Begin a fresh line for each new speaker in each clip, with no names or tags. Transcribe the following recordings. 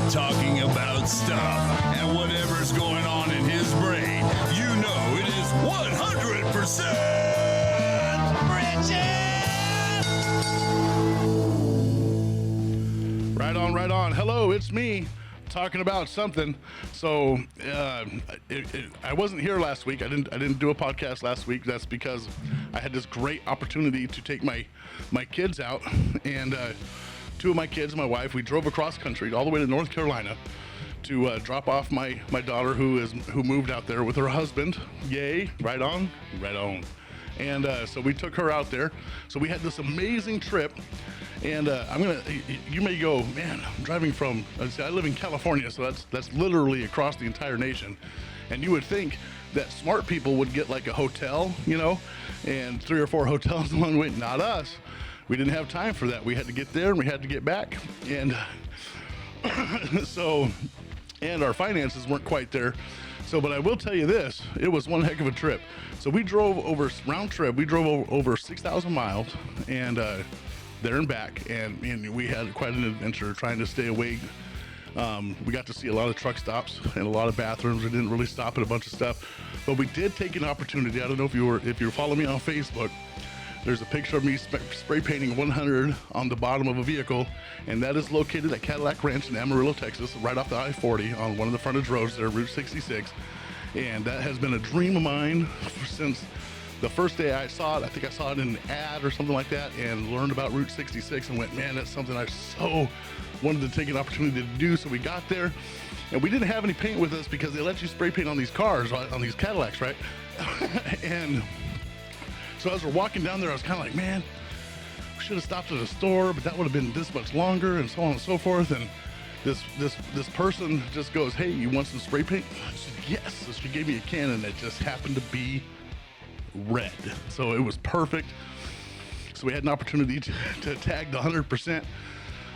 talking about stuff and whatever's going on in his brain. You know it is 100% Bridget!
Right on, right on. Hello, it's me talking about something. So I wasn't here last week. I didn't do a podcast last week. That's because I had this great opportunity to take my kids out, and two of my kids and my wife, we drove across country all the way to North Carolina to drop off my daughter who moved out there with her husband. Yay, right on, right on. And so we took her out there. So we had this amazing trip. And you may go, man, I'm driving from, I live in California, so that's literally across the entire nation. And you would think that smart people would get like a hotel, and 3 or 4 hotels along the way. Not us. We didn't have time for that. We had to get there and we had to get back. And and our finances weren't quite there. So, but I will tell you this, it was one heck of a trip. So we drove round trip, we drove over 6,000 miles, and there and back, and we had quite an adventure trying to stay awake. We got to see a lot of truck stops and a lot of bathrooms. We didn't really stop at a bunch of stuff, but we did take an opportunity. I don't know if you're following me on Facebook. There's a picture of me spray painting 100 on the bottom of a vehicle, and that is located at Cadillac Ranch in Amarillo, Texas, right off the I-40 on one of the frontage roads there, Route 66. And that has been a dream of mine since the first day I saw it. I think I saw it in an ad or something like that, and learned about Route 66 and went, man, that's something I so wanted to take an opportunity to do. So we got there, and we didn't have any paint with us because they let you spray paint on these cars, on these Cadillacs, right? And so as we're walking down there, I was kind of like, man, we should have stopped at a store, but that would have been this much longer, and so on and so forth. And this person just goes, hey, you want some spray paint? I said, yes. So she gave me a can, and it just happened to be red. So it was perfect. So we had an opportunity to tag the 100%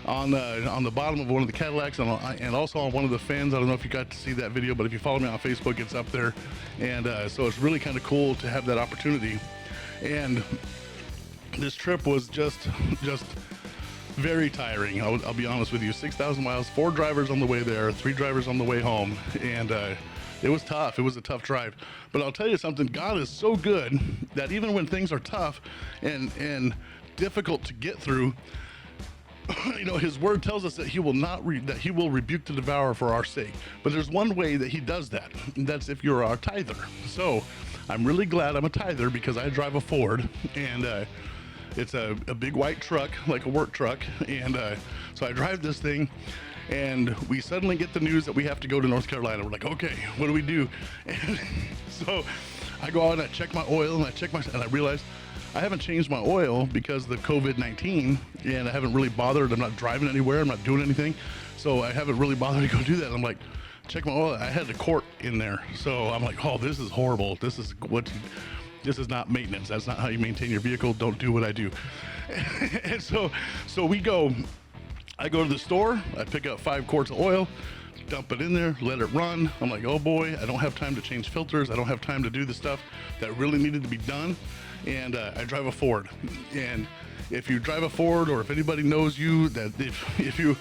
on the bottom of one of the Cadillacs, and also on one of the fins. I don't know if you got to see that video, but if you follow me on Facebook, it's up there. And so it's really kind of cool to have that opportunity. And this trip was just very tiring. I'll be honest with you. 6,000 miles, 4 drivers on the way there, 3 drivers on the way home, and it was tough. It was a tough drive. But I'll tell you something, God is so good that even when things are tough and difficult to get through, his word tells us that he will he will rebuke the devourer for our sake. But there's one way that he does that, and that's if you're a tither. So I'm really glad I'm a tither because I drive a Ford, and it's a big white truck, like a work truck. And so I drive this thing, and we suddenly get the news that we have to go to North Carolina. We're like, okay, what do we do? And so I go out and I check my oil, and I realize I haven't changed my oil because of the COVID-19, and I haven't really bothered. I'm not driving anywhere. I'm not doing anything. So I haven't really bothered to go do that. I'm like, check my oil. I had a quart in there. So I'm like, oh, this is horrible. This is not maintenance. That's not how you maintain your vehicle. Don't do what I do. And so I go to the store, I pick up 5 quarts of oil, dump it in there, let it run. I'm like, oh boy, I don't have time to change filters. I don't have time to do the stuff that really needed to be done. And I drive a Ford. And if you drive a Ford, or if anybody knows you, that if you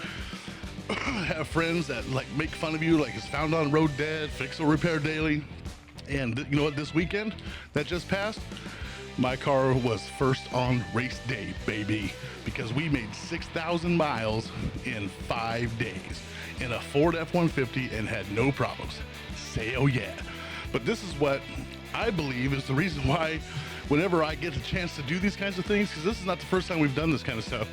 have friends that like make fun of you, like it's found on road dead, fix or repair daily. And you know what, this weekend that just passed, my car was first on race day, baby, because we made 6,000 miles in 5 days in a Ford F-150 and had no problems. Say, oh yeah. But this is what I believe is the reason why whenever I get a chance to do these kinds of things, because this is not the first time we've done this kind of stuff,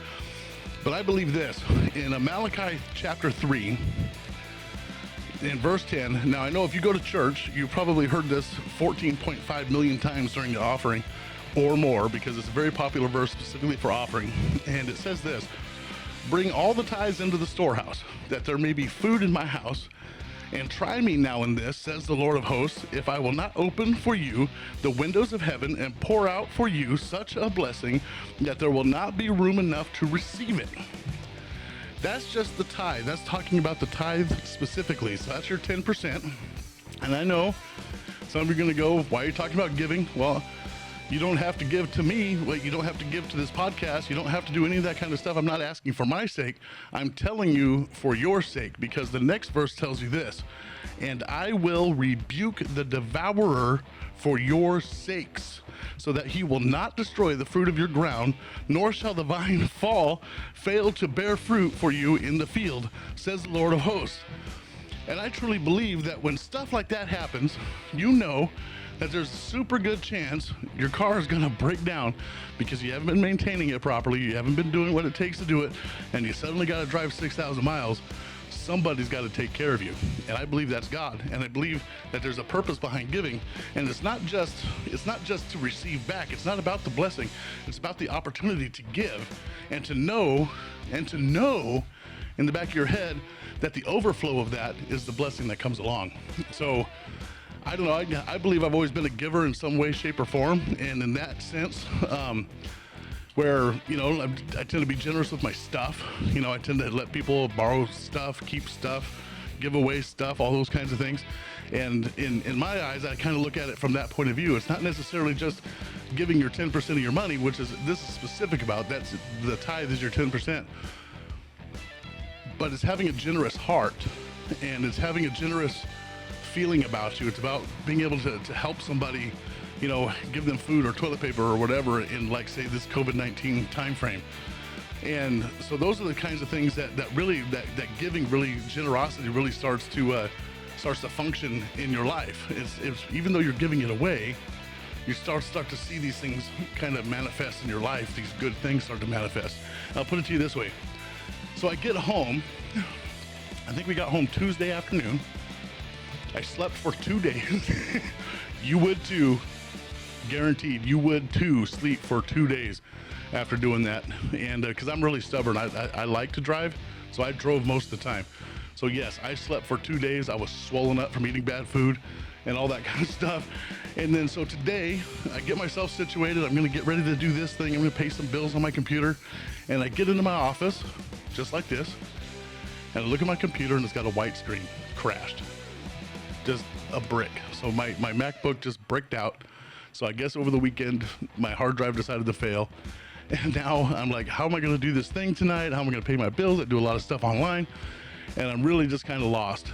but I believe this, in Malachi chapter 3, in verse 10, now I know if you go to church, you probably heard this 14.5 million times during the offering or more, because it's a very popular verse specifically for offering. And it says this, bring all the tithes into the storehouse, that there may be food in my house, and try me now in this, says the Lord of hosts, if I will not open for you the windows of heaven and pour out for you such a blessing that there will not be room enough to receive it. That's just the tithe. That's talking about the tithe specifically. So that's your 10%. And I know some of you are going to go, why are you talking about giving? Well, You don't have to give to me. You don't have to give to this podcast. You don't have to do any of that kind of stuff. I'm not asking for my sake. I'm telling you for your sake, because the next verse tells you this: and I will rebuke the devourer for your sakes, so that he will not destroy the fruit of your ground, nor shall the vine fail to bear fruit for you in the field, says the Lord of hosts. And I truly believe that when stuff like that happens, you know that there's a super good chance your car is gonna break down because you haven't been maintaining it properly, you haven't been doing what it takes to do it, and you suddenly gotta drive 6,000 miles. Somebody's got to take care of you. And I believe that's God. And I believe that there's a purpose behind giving. And it's not just to receive back. It's not about the blessing. It's about the opportunity to give and to know in the back of your head that the overflow of that is the blessing that comes along. So I don't know. I believe I've always been a giver in some way, shape, or form. And in that sense, where, I tend to be generous with my stuff. I tend to let people borrow stuff, keep stuff, give away stuff, all those kinds of things. And in my eyes, I kind of look at it from that point of view. It's not necessarily just giving your 10% of your money, which is, this is specific about, that's the tithe is your 10%. But it's having a generous heart, and it's having a generous feeling about you. It's about being able to help somebody, give them food or toilet paper or whatever in, like, say, this COVID-19 time frame. And so those are the kinds of things that giving, really, generosity really starts to function in your life. It's even though you're giving it away, you start to see these things kind of manifest in your life. These good things start to manifest. I'll put it to you this way. So I get home, I think we got home Tuesday afternoon. I slept for 2 days. You would too. Guaranteed, you would too sleep for 2 days after doing that. And because I'm really stubborn, I like to drive, so I drove most of the time. So yes, I slept for 2 days. I was swollen up from eating bad food and all that kind of stuff. And then so today, I get myself situated. I'm gonna get ready to do this thing. I'm gonna pay some bills on my computer. And I get into my office, just like this, and I look at my computer and it's got a white screen, crashed. Just a brick. So my MacBook just bricked out. So I guess over the weekend, my hard drive decided to fail. And now I'm like, how am I gonna do this thing tonight? How am I gonna pay my bills? I do a lot of stuff online. And I'm really just kind of lost.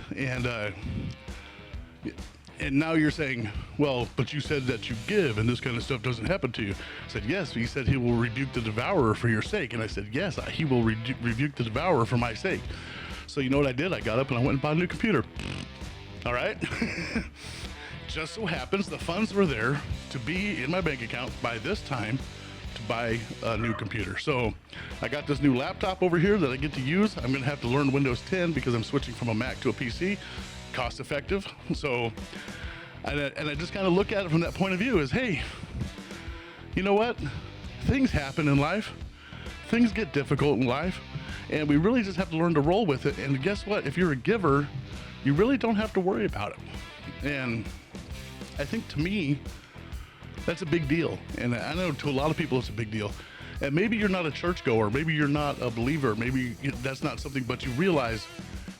And now you're saying, well, but you said that you give and this kind of stuff doesn't happen to you. I said, yes, he said he will rebuke the devourer for your sake. And I said, yes, he will rebuke the devourer for my sake. So you know what I did? I got up and I went and bought a new computer. All right. Just so happens the funds were there to be in my bank account by this time to buy a new computer. So I got this new laptop over here that I get to use. I'm gonna have to learn Windows 10 because I'm switching from a Mac to a PC, cost effective. So, and I just kind of look at it from that point of view as, hey, you know what? Things happen in life. Things get difficult in life, and we really just have to learn to roll with it. And guess what? If you're a giver, you really don't have to worry about it. And I think to me, that's a big deal. And I know to a lot of people it's a big deal. And maybe you're not a churchgoer, maybe you're not a believer, maybe that's not something, but you realize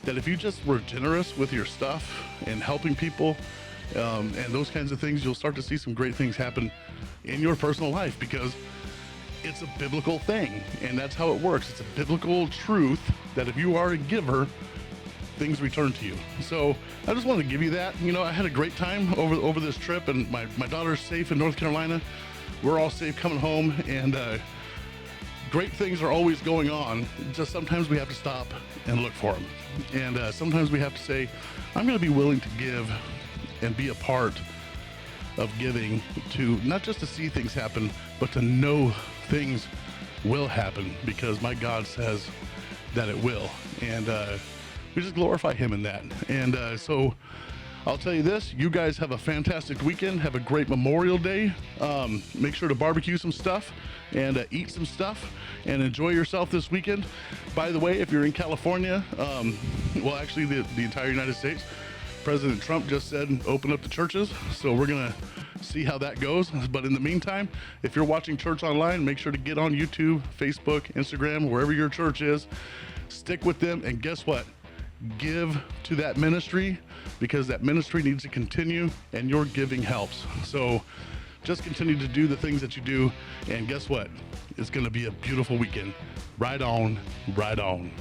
that if you just were generous with your stuff and helping people and those kinds of things, you'll start to see some great things happen in your personal life, because it's a biblical thing, and that's how it works. It's a biblical truth that if you are a giver, things return to you. So I just wanted to give you that. I had a great time over this trip, and my daughter's safe in North Carolina. We're all safe coming home, and great things are always going on. Just sometimes we have to stop and look for them. And sometimes we have to say, I'm going to be willing to give and be a part of giving, to not just to see things happen, but to know things will happen, because my God says that it will. And we just glorify him in that. And so I'll tell you this, you guys have a fantastic weekend. Have a great Memorial Day. Make sure to barbecue some stuff and eat some stuff and enjoy yourself this weekend. By the way, if you're in California, well, actually the entire United States, President Trump just said open up the churches. So we're gonna see how that goes. But in the meantime, if you're watching church online, make sure to get on YouTube, Facebook, Instagram, wherever your church is. Stick with them, and guess what? Give to that ministry, because that ministry needs to continue and your giving helps. So just continue to do the things that you do. And guess what? It's going to be a beautiful weekend. Ride on, ride on.